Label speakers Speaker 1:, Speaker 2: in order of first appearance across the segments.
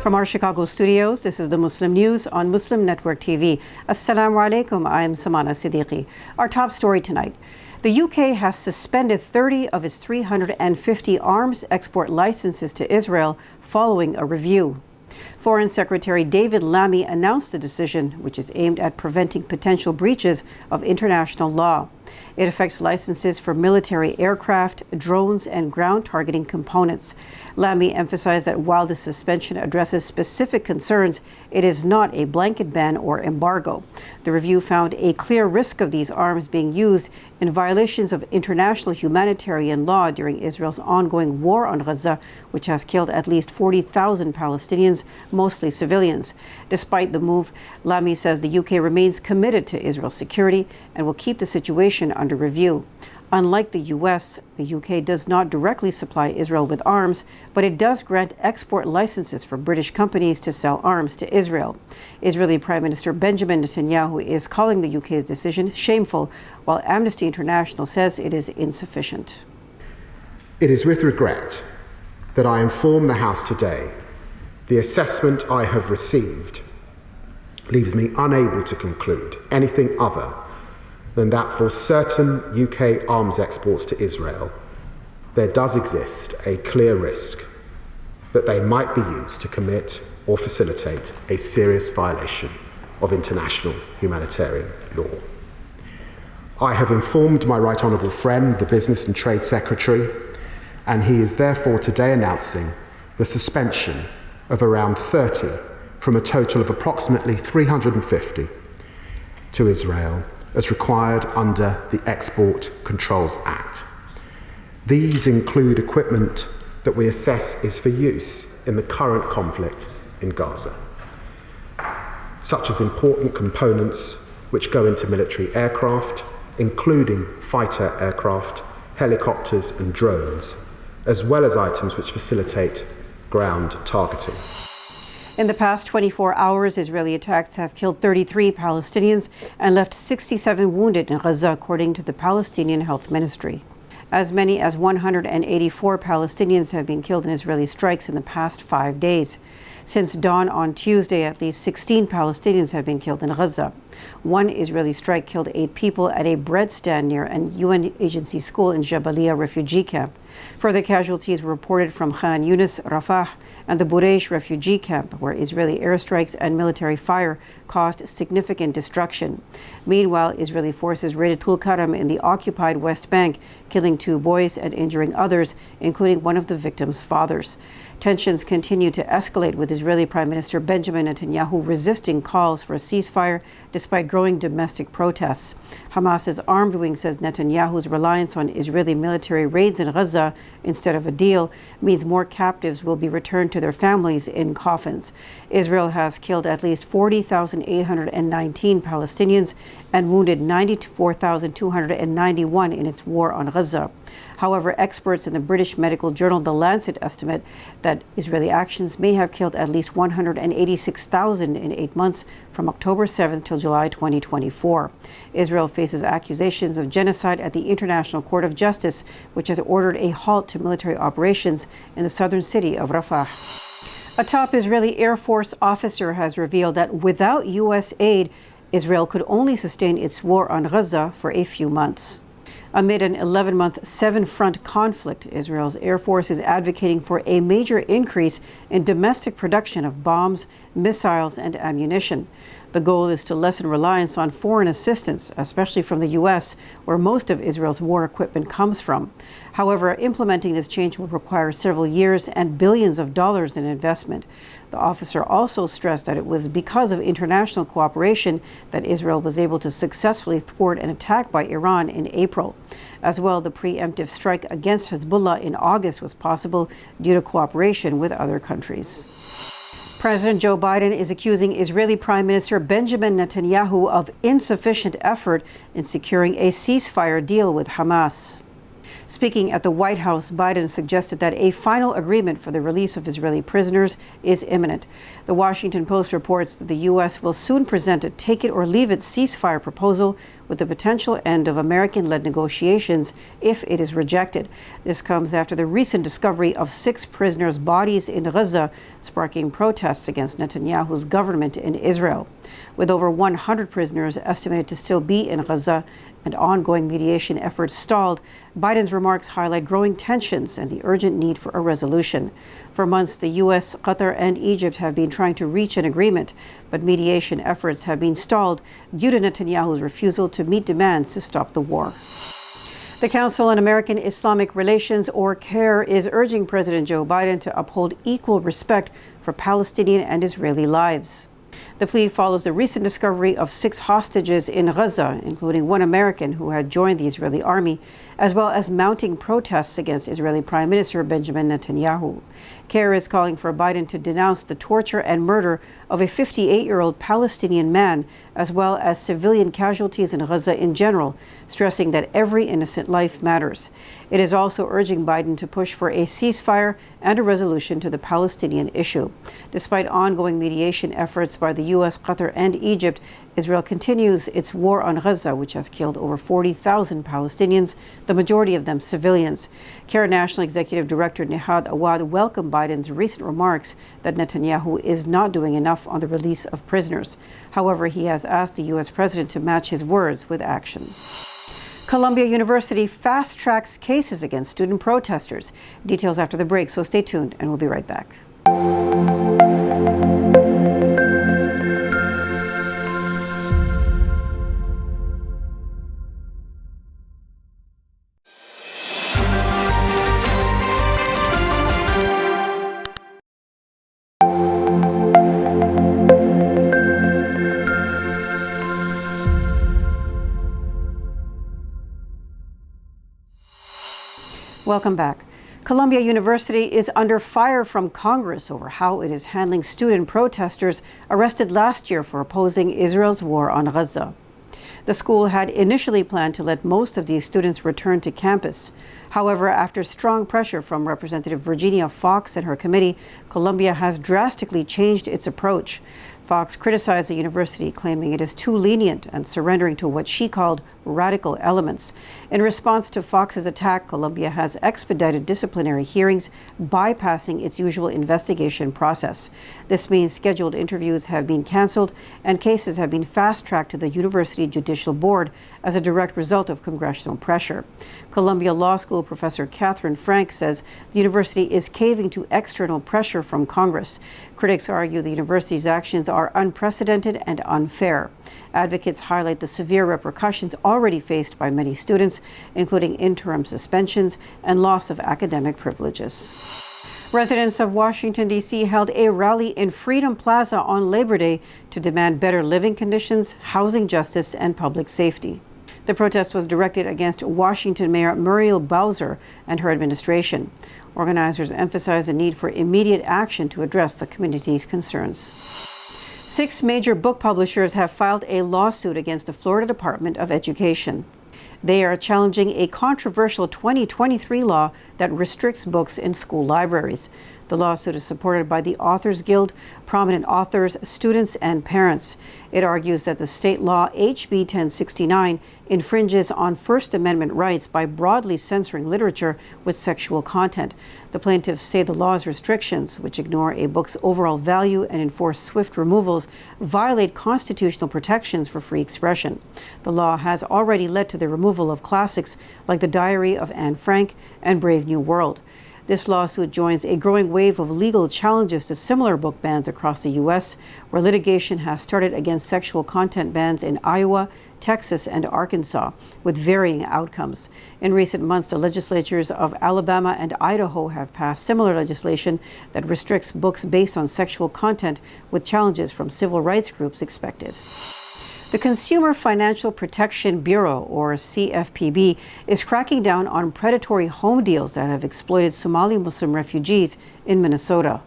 Speaker 1: From our Chicago studios, this is the Muslim News on Muslim Network TV. Assalamu alaikum, I am Samana, Siddiqui. Our top story tonight. The UK has suspended 30 of its 350 arms export licenses to Israel following a review. Foreign Secretary David Lammy announced the decision, which is aimed at preventing potential breaches of international law. It affects licenses for military aircraft, drones, and ground targeting components. Lammy emphasized that while the suspension addresses specific concerns, it is not a blanket ban or embargo. The review found a clear risk of these arms being used in violations of international humanitarian law during Israel's ongoing war on Gaza, which has killed at least 40,000 Palestinians, mostly civilians. Despite the move, Lammy says the UK remains committed to Israel's security and will keep the situation under review. Unlike the US, the UK does not directly supply Israel with arms, but it does grant export licenses for British companies to sell arms to Israel. Israeli Prime Minister Benjamin Netanyahu is calling the UK's decision shameful, while Amnesty International says it is insufficient.
Speaker 2: It is with regret that I inform the House today the assessment I have received leaves me unable to conclude anything other than that for certain UK arms exports to Israel, there does exist a clear risk that they might be used to commit or facilitate a serious violation of international humanitarian law. I have informed my Right Honourable friend, the Business and Trade Secretary, and he is therefore today announcing the suspension of around 30 from a total of approximately 350 to Israel as required under the Export Controls Act. These include equipment that we assess is for use in the current conflict in Gaza, such as important components which go into military aircraft, including fighter aircraft, helicopters and drones, as well as items which facilitate ground targeting.
Speaker 1: In the past 24 hours, Israeli attacks have killed 33 Palestinians and left 67 wounded in Gaza, according to the Palestinian Health Ministry. As many as 184 Palestinians have been killed in Israeli strikes in the past 5 days. Since dawn on Tuesday, at least 16 Palestinians have been killed in Gaza. One Israeli strike killed 8 people at a bread stand near an UN agency school in Jabalia refugee camp. Further casualties were reported from Khan Yunis, Rafah, and the Bureish refugee camp, where Israeli airstrikes and military fire caused significant destruction. Meanwhile, Israeli forces raided Tulkarem in the occupied West Bank, killing 2 boys and injuring others, including one of the victims' fathers. Tensions continue to escalate, with Israeli Prime Minister Benjamin Netanyahu resisting calls for a ceasefire despite growing domestic protests. Hamas's armed wing says Netanyahu's reliance on Israeli military raids in Gaza instead of a deal means more captives will be returned to their families in coffins. Israel has killed at least 40,819 Palestinians and wounded 94,291 in its war on Gaza. However, experts in the British medical journal The Lancet estimate that Israeli actions may have killed at least 186,000 in 8 months from October 7th till July 2024. Israel faces accusations of genocide at the International Court of Justice, which has ordered a halt to military operations in the southern city of Rafah. A top Israeli Air Force officer has revealed that without U.S. aid, Israel could only sustain its war on Gaza for a few months. Amid an 11-month, 7-front conflict, Israel's Air Force is advocating for a major increase in domestic production of bombs, missiles, and ammunition. The goal is to lessen reliance on foreign assistance, especially from the U.S., where most of Israel's war equipment comes from. However, implementing this change will require several years and billions of dollars in investment. The officer also stressed that it was because of international cooperation that Israel was able to successfully thwart an attack by Iran in April. As well, the preemptive strike against Hezbollah in August was possible due to cooperation with other countries. President Joe Biden is accusing Israeli Prime Minister Benjamin Netanyahu of insufficient effort in securing a ceasefire deal with Hamas. Speaking at the White House, Biden suggested that a final agreement for the release of Israeli prisoners is imminent. The Washington Post reports that the U.S. will soon present a take-it-or-leave-it ceasefire proposal, with the potential end of American-led negotiations if it is rejected. This comes after the recent discovery of 6 prisoners' bodies in Gaza, sparking protests against Netanyahu's government in Israel. With over 100 prisoners estimated to still be in Gaza and ongoing mediation efforts stalled, Biden's remarks highlight growing tensions and the urgent need for a resolution. For months, the U.S., Qatar, and Egypt have been trying to reach an agreement, but mediation efforts have been stalled due to Netanyahu's refusal to meet demands to stop the war. The Council on American Islamic Relations, or CAIR, is urging President Joe Biden to uphold equal respect for Palestinian and Israeli lives. The plea follows the recent discovery of 6 hostages in Gaza, including 1 American who had joined the Israeli army, as well as mounting protests against Israeli Prime Minister Benjamin Netanyahu. CAIR is calling for Biden to denounce the torture and murder of a 58-year-old Palestinian man, as well as civilian casualties in Gaza in general, stressing that every innocent life matters. It is also urging Biden to push for a ceasefire and a resolution to the Palestinian issue. Despite ongoing mediation efforts by the U.S., Qatar, and Egypt, Israel continues its war on Gaza, which has killed over 40,000 Palestinians, the majority of them civilians. CAIR National Executive Director Nihad Awad welcomed Biden's recent remarks that Netanyahu is not doing enough on the release of prisoners. However, he has asked the U.S. president to match his words with action. Columbia University fast-tracks cases against student protesters. Details after the break, so stay tuned and we'll be right back. Welcome back. Columbia University is under fire from Congress over how it is handling student protesters arrested last year for opposing Israel's war on Gaza. The school had initially planned to let most of these students return to campus. However, after strong pressure from Representative Virginia Fox and her committee, Columbia has drastically changed its approach. Fox criticized the university, claiming it is too lenient and surrendering to what she called radical elements. In response to Fox's attack, Columbia has expedited disciplinary hearings, bypassing its usual investigation process. This means scheduled interviews have been canceled and cases have been fast-tracked to the University Judicial Board as a direct result of congressional pressure. Columbia Law School professor Catherine Frank says the university is caving to external pressure from Congress. Critics argue the university's actions are unprecedented and unfair. Advocates highlight the severe repercussions already faced by many students, including interim suspensions and loss of academic privileges. Residents of Washington, D.C. held a rally in Freedom Plaza on Labor Day to demand better living conditions, housing justice, and public safety. The protest was directed against Washington Mayor Muriel Bowser and her administration. Organizers emphasized the need for immediate action to address the community's concerns. 6 major book publishers have filed a lawsuit against the Florida Department of Education. They are challenging a controversial 2023 law that restricts books in school libraries. The lawsuit is supported by the Authors Guild, prominent authors, students, and parents. It argues that the state law HB 1069 infringes on First Amendment rights by broadly censoring literature with sexual content. The plaintiffs say the law's restrictions, which ignore a book's overall value and enforce swift removals, violate constitutional protections for free expression. The law has already led to the removal of classics like The Diary of Anne Frank and Brave New World. This lawsuit joins a growing wave of legal challenges to similar book bans across the U.S., where litigation has started against sexual content bans in Iowa, Texas, and Arkansas, with varying outcomes. In recent months, the legislatures of Alabama and Idaho have passed similar legislation that restricts books based on sexual content, with challenges from civil rights groups expected. The Consumer Financial Protection Bureau, or CFPB, is cracking down on predatory home deals that have exploited Somali Muslim refugees in Minnesota.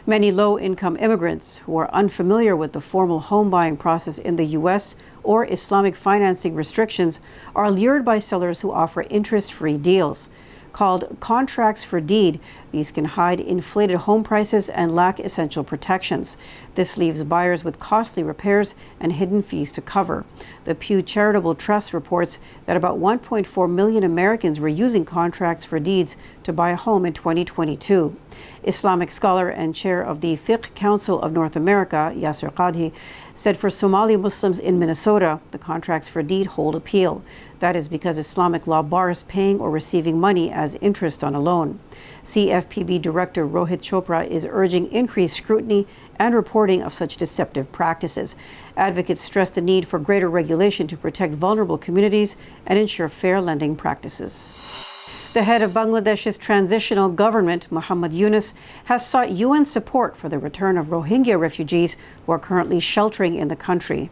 Speaker 1: Many low-income immigrants who are unfamiliar with the formal home buying process in the U.S. or Islamic financing restrictions are lured by sellers who offer interest-free deals. Called contracts for deed, These can hide inflated home prices and lack essential protections. This leaves buyers with costly repairs and hidden fees to cover. The Pew Charitable Trust reports that about 1.4 million Americans were using contracts for deeds to buy a home in 2022. Islamic scholar and chair of the Fiqh Council of North America, Yasser Qadhi, said for Somali Muslims in Minnesota, the contracts for deed hold appeal. That is because Islamic law bars paying or receiving money as interest on a loan. CFPB Director Rohit Chopra is urging increased scrutiny and reporting of such deceptive practices. Advocates stress the need for greater regulation to protect vulnerable communities and ensure fair lending practices. The head of Bangladesh's transitional government, Muhammad Yunus, has sought UN support for the return of Rohingya refugees who are currently sheltering in the country.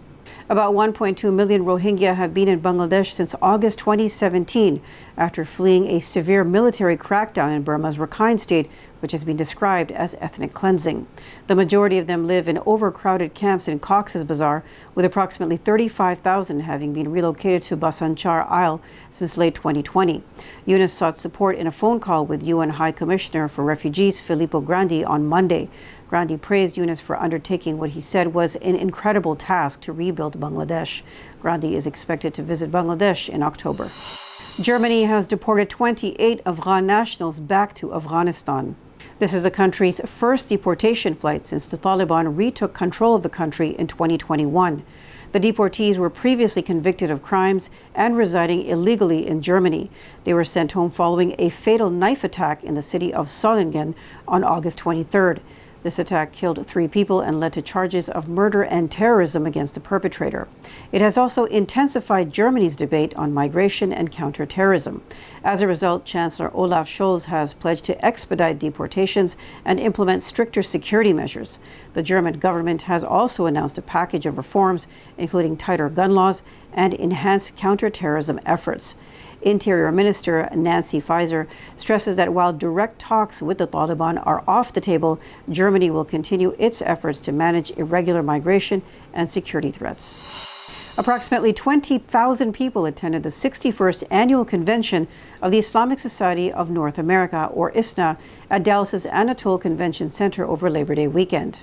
Speaker 1: About 1.2 million Rohingya have been in Bangladesh since August 2017 after fleeing a severe military crackdown in Burma's Rakhine state, which has been described as ethnic cleansing. The majority of them live in overcrowded camps in Cox's Bazar, with approximately 35,000 having been relocated to Basanchar Isle since late 2020. Yunus sought support in a phone call with UN High Commissioner for Refugees Filippo Grandi on Monday. Grandi praised Yunus for undertaking what he said was an incredible task to rebuild Bangladesh. Grandi is expected to visit Bangladesh in October. Germany has deported 28 Afghan nationals back to Afghanistan. This is the country's first deportation flight since the Taliban retook control of the country in 2021. The deportees were previously convicted of crimes and residing illegally in Germany. They were sent home following a fatal knife attack in the city of Solingen on August 23rd. This attack killed 3 people and led to charges of murder and terrorism against the perpetrator. It has also intensified Germany's debate on migration and counterterrorism. As a result, Chancellor Olaf Scholz has pledged to expedite deportations and implement stricter security measures. The German government has also announced a package of reforms, including tighter gun laws and enhanced counterterrorism efforts. Interior Minister Nancy Faeser stresses that while direct talks with the Taliban are off the table, Germany will continue its efforts to manage irregular migration and security threats. Approximately 20,000 people attended the 61st Annual Convention of the Islamic Society of North America, or ISNA, at Dallas's Anatole Convention Center over Labor Day weekend.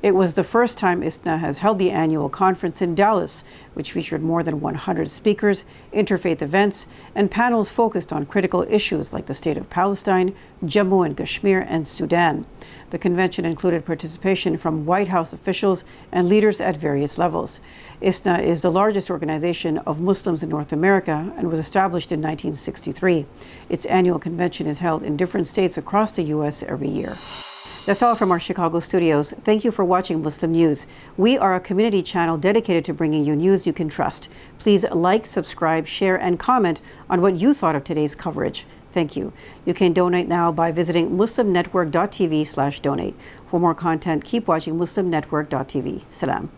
Speaker 1: It was the first time ISNA has held the annual conference in Dallas, which featured more than 100 speakers, interfaith events, and panels focused on critical issues like the state of Palestine, Jammu and Kashmir, and Sudan. The convention included participation from White House officials and leaders at various levels. ISNA is the largest organization of Muslims in North America and was established in 1963. Its annual convention is held in different states across the U.S. every year. That's all from our Chicago studios. Thank you for watching Muslim News. We are a community channel dedicated to bringing you news you can trust. Please like, subscribe, share, and comment on what you thought of today's coverage. Thank you. You can donate now by visiting muslimnetwork.tv/donate. For more content, keep watching muslimnetwork.tv. Salam.